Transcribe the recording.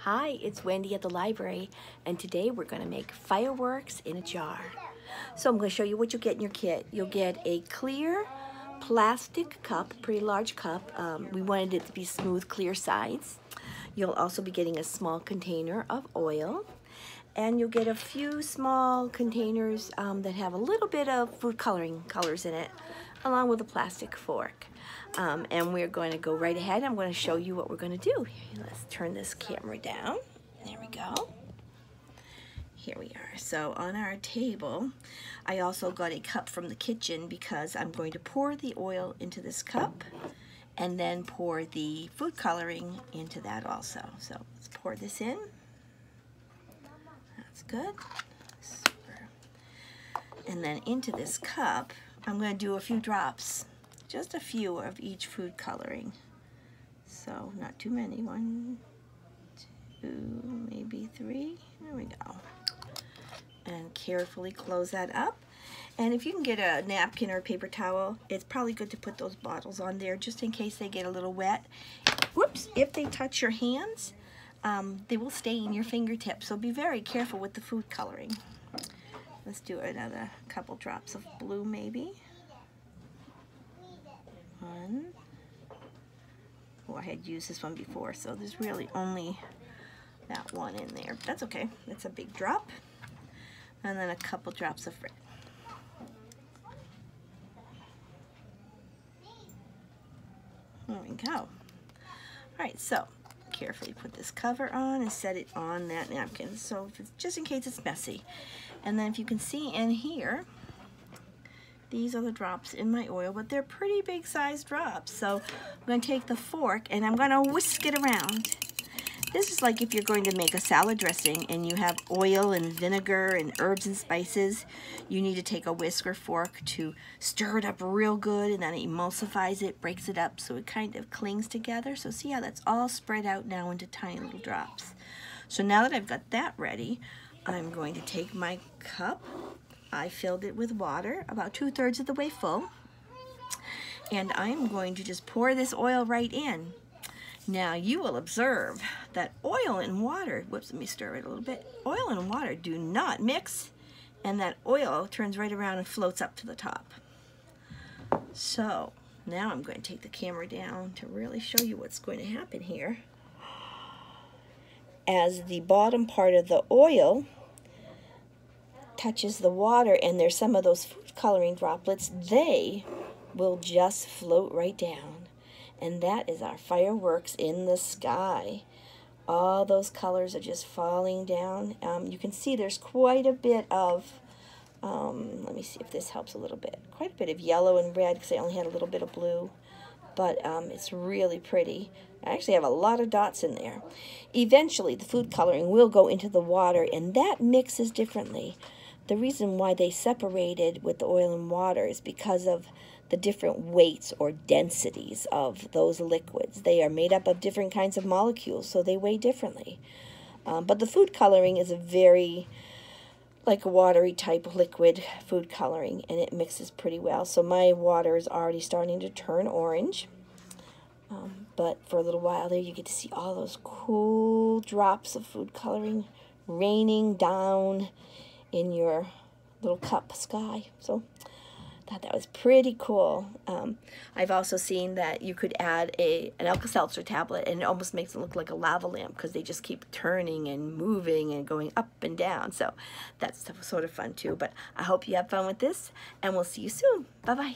Hi, it's Wendy at the library, and today we're going to make fireworks in a jar. So I'm going to show you what you'll get in your kit. You'll get a clear plastic cup, pretty large cup. We wanted it to be smooth, clear sides. You'll also be getting a small container of oil, and you'll get a few small containers that have a little bit of food coloring colors in it, along with a plastic fork. And we're going to go right ahead. I'm going to show you what we're going to do. Let's turn this camera down. There we go. Here we are. So on our table, I also got a cup from the kitchen because I'm going to pour the oil into this cup and then pour the food coloring into that also. So let's pour this in. That's good. Super. And then into this cup, I'm going to do a few drops. Just a few of each food coloring. So not too many. 1, 2, maybe 3. There we go. And carefully close that up. And if you can get a napkin or a paper towel, it's probably good to put those bottles on there just in case they get a little wet. Whoops, if they touch your hands, they will stain your fingertips. So be very careful with the food coloring. Let's do another couple drops of blue maybe. 1. Oh, I had used this one before, so there's really only that one in there. But that's okay. That's a big drop. And then a couple drops of red. There we go. All right, so carefully put this cover on and set it on that napkin. So if it's, just in case it's messy. And then if you can see in here, these are the drops in my oil, but they're pretty big sized drops. So I'm going to take the fork and I'm going to whisk it around. This is like if you're going to make a salad dressing and you have oil and vinegar and herbs and spices. You need to take a whisk or fork to stir it up real good, and then it emulsifies it, breaks it up so it kind of clings together. So see how that's all spread out now into tiny little drops. So now that I've got that ready, I'm going to take my cup. I filled it with water, about 2/3 of the way full. And I'm going to just pour this oil right in. Now you will observe that oil and water, whoops, let me stir it a little bit. Oil and water do not mix, and that oil turns right around and floats up to the top. So now I'm going to take the camera down to really show you what's going to happen here. As the bottom part of the oil touches the water and there's some of those food coloring droplets, they will just float right down. And that is our fireworks in the sky. All those colors are just falling down. You can see there's quite a bit of, let me see if this helps a little bit, quite a bit of yellow and red because I only had a little bit of blue. But it's really pretty. I actually have a lot of dots in there. Eventually the food coloring will go into the water and that mixes differently. The reason why they separated with the oil and water is because of the different weights or densities of those liquids. They are made up of different kinds of molecules, so they weigh differently. But the food coloring is a very, like a watery type liquid food coloring, and it mixes pretty well. So my water is already starting to turn orange. But for a little while there, you get to see all those cool drops of food coloring raining down in your little cup sky. So I thought that was pretty cool. I've also seen that you could add an Alka-Seltzer tablet and it almost makes it look like a lava lamp because they just keep turning and moving and going up and down. So that's sort of fun too. But I hope you have fun with this and we'll see you soon. Bye-bye.